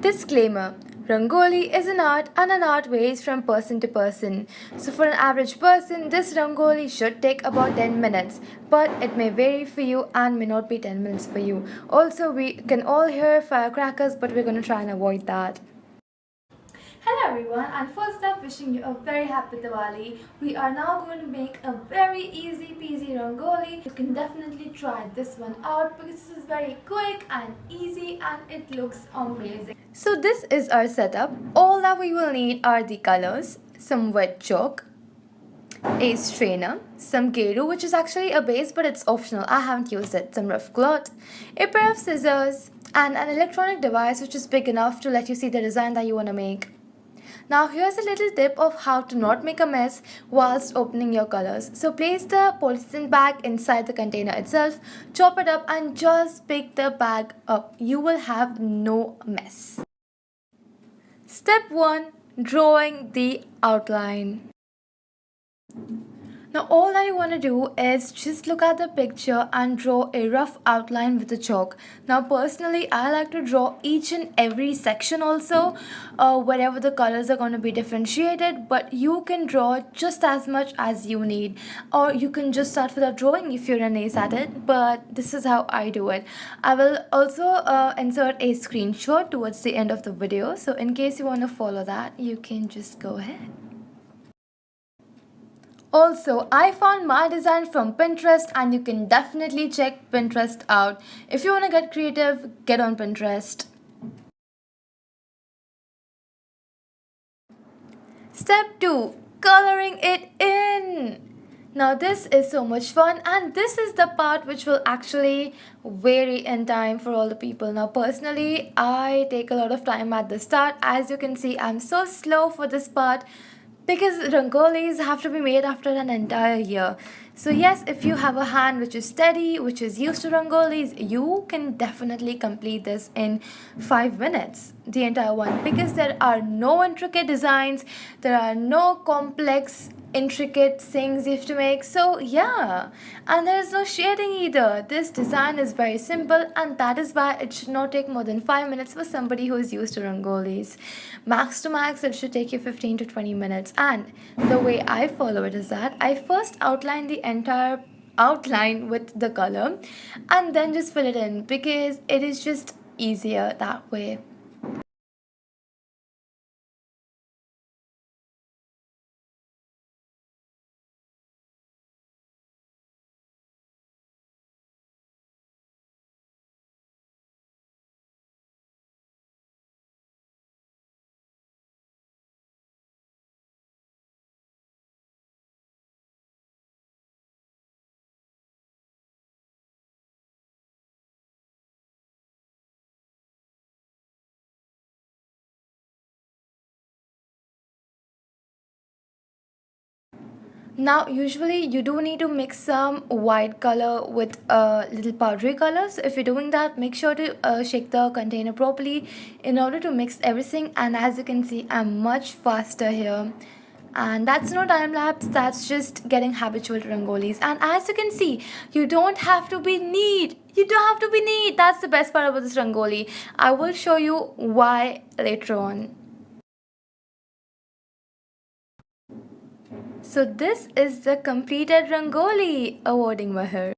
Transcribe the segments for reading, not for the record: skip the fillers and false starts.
Disclaimer: Rangoli is an art and an art varies from person to person. So, for an average person, this Rangoli should take about 10 minutes, but it may vary for you and may not be 10 minutes for you. Also, we can all hear firecrackers, but we're going to try and avoid that. Hello everyone, and first up wishing you a very happy Diwali. We are now going to make a very easy peasy rangoli. You can definitely try this one out because this is very quick and easy and it looks amazing. So this is our setup. All that we will need are the colors, some wet chalk, a strainer, some geru, which is actually a base but it's optional, I haven't used it, some rough cloth, a pair of scissors, and an electronic device which is big enough to let you see the design that you want to make. Now here's a little tip of how to not make a mess whilst opening your colors. So place the polythene bag inside the container itself, chop it up and just pick the bag up. You will have no mess. Step 1. Drawing the outline. Now all that you want to do is just look at the picture and draw a rough outline with the chalk. Now personally I like to draw each and every section also wherever the colors are going to be differentiated, but you can draw just as much as you need, or you can just start without drawing if you're an ace at it, but this is how I do it. I will also insert a screenshot towards the end of the video, so in case you want to follow that you can just go ahead. Also, I found my design from Pinterest and you can definitely check Pinterest out. If you want to get creative, get on Pinterest. Step 2. Coloring it in. Now this is so much fun and this is the part which will actually vary in time for all the people. Now personally, I take a lot of time at the start. As you can see, I'm so slow for this part because rangolis have to be made after an entire year. So yes, if you have a hand which is steady, which is used to rangolis, you can definitely complete this in 5 minutes, the entire one, because there are no intricate designs, there are no complex intricate things you have to make. So yeah, and there is no shading either. This design is very simple and that is why it should not take more than 5 minutes for somebody who is used to rangolis. Max to max it should take you 15 to 20 minutes, and the way I follow it is that I first outline the entire outline with the color and then just fill it in because it is just easier that way. Now, usually you do need to mix some white color with a little powdery color. So if you're doing that, make sure to shake the container properly in order to mix everything. And as you can see, I'm much faster here. And that's no time lapse, that's just getting habitual to rangolis. And as you can see, you don't have to be neat. You don't have to be neat. That's the best part about this rangoli. I will show you why later on. So this is the completed rangoli awarding Mahar.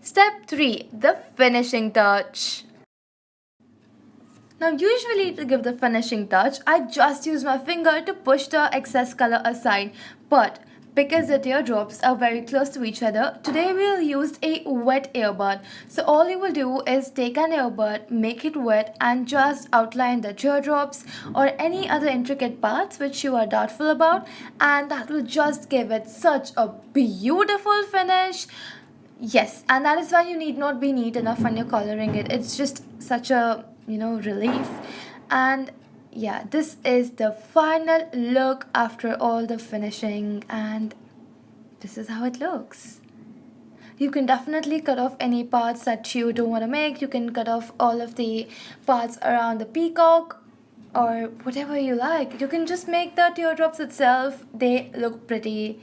Step 3. The finishing touch. Now usually to give the finishing touch, I just use my finger to push the excess color aside. But because the teardrops are very close to each other, today we'll use a wet earbud. So all you will do is take an earbud, make it wet and just outline the teardrops or any other intricate parts which you are doubtful about, and that will just give it such a beautiful finish. Yes, and that is why you need not be neat enough when you're coloring it. It's just such a, relief. And yeah, this is the final look after all the finishing, and this is how it looks. You can definitely cut off any parts that you don't want to make. You can cut off all of the parts around the peacock or whatever you like. You can just make the teardrops itself. They look pretty.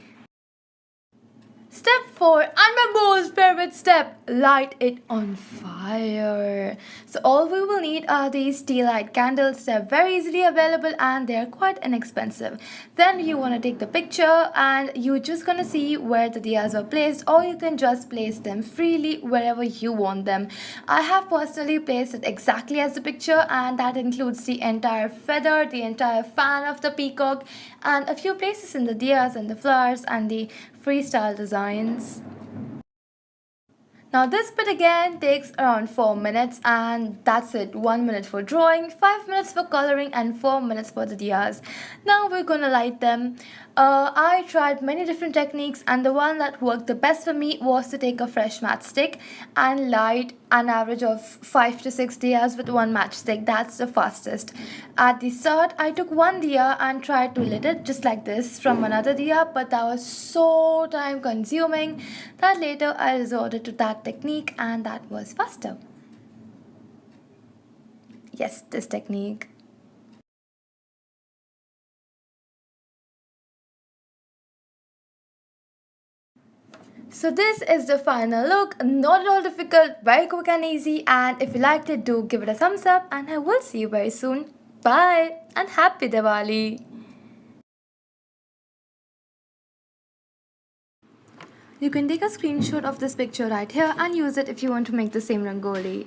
Step 4, and my most favorite Fifth step, light it on fire. So all we will need are these tea light candles. They're very easily available and they're quite inexpensive. Then you want to take the picture and you're just gonna see where the diyas are placed, or you can just place them freely wherever you want them. I have personally placed it exactly as the picture, and that includes the entire feather, the entire fan of the peacock, and a few places in the diyas and the flowers and the freestyle designs. Now this bit again takes around 4 minutes, and that's it. 1 minute for drawing, 5 minutes for coloring, and 4 minutes for the diyas. Now we're gonna light them. I tried many different techniques, and the one that worked the best for me was to take a fresh matchstick and light an average of 5 to 6 diyas with one matchstick. That's the fastest. At the start I took one diya and tried to lit it just like this from another diya, but that was so time consuming that later I resorted to that technique, and that was faster. Yes, this technique. So this is the final look. Not at all difficult, very quick and easy. And if you liked it, do give it a thumbs up, and I will see you very soon. Bye and happy Diwali. You can take a screenshot of this picture right here and use it if you want to make the same rangoli.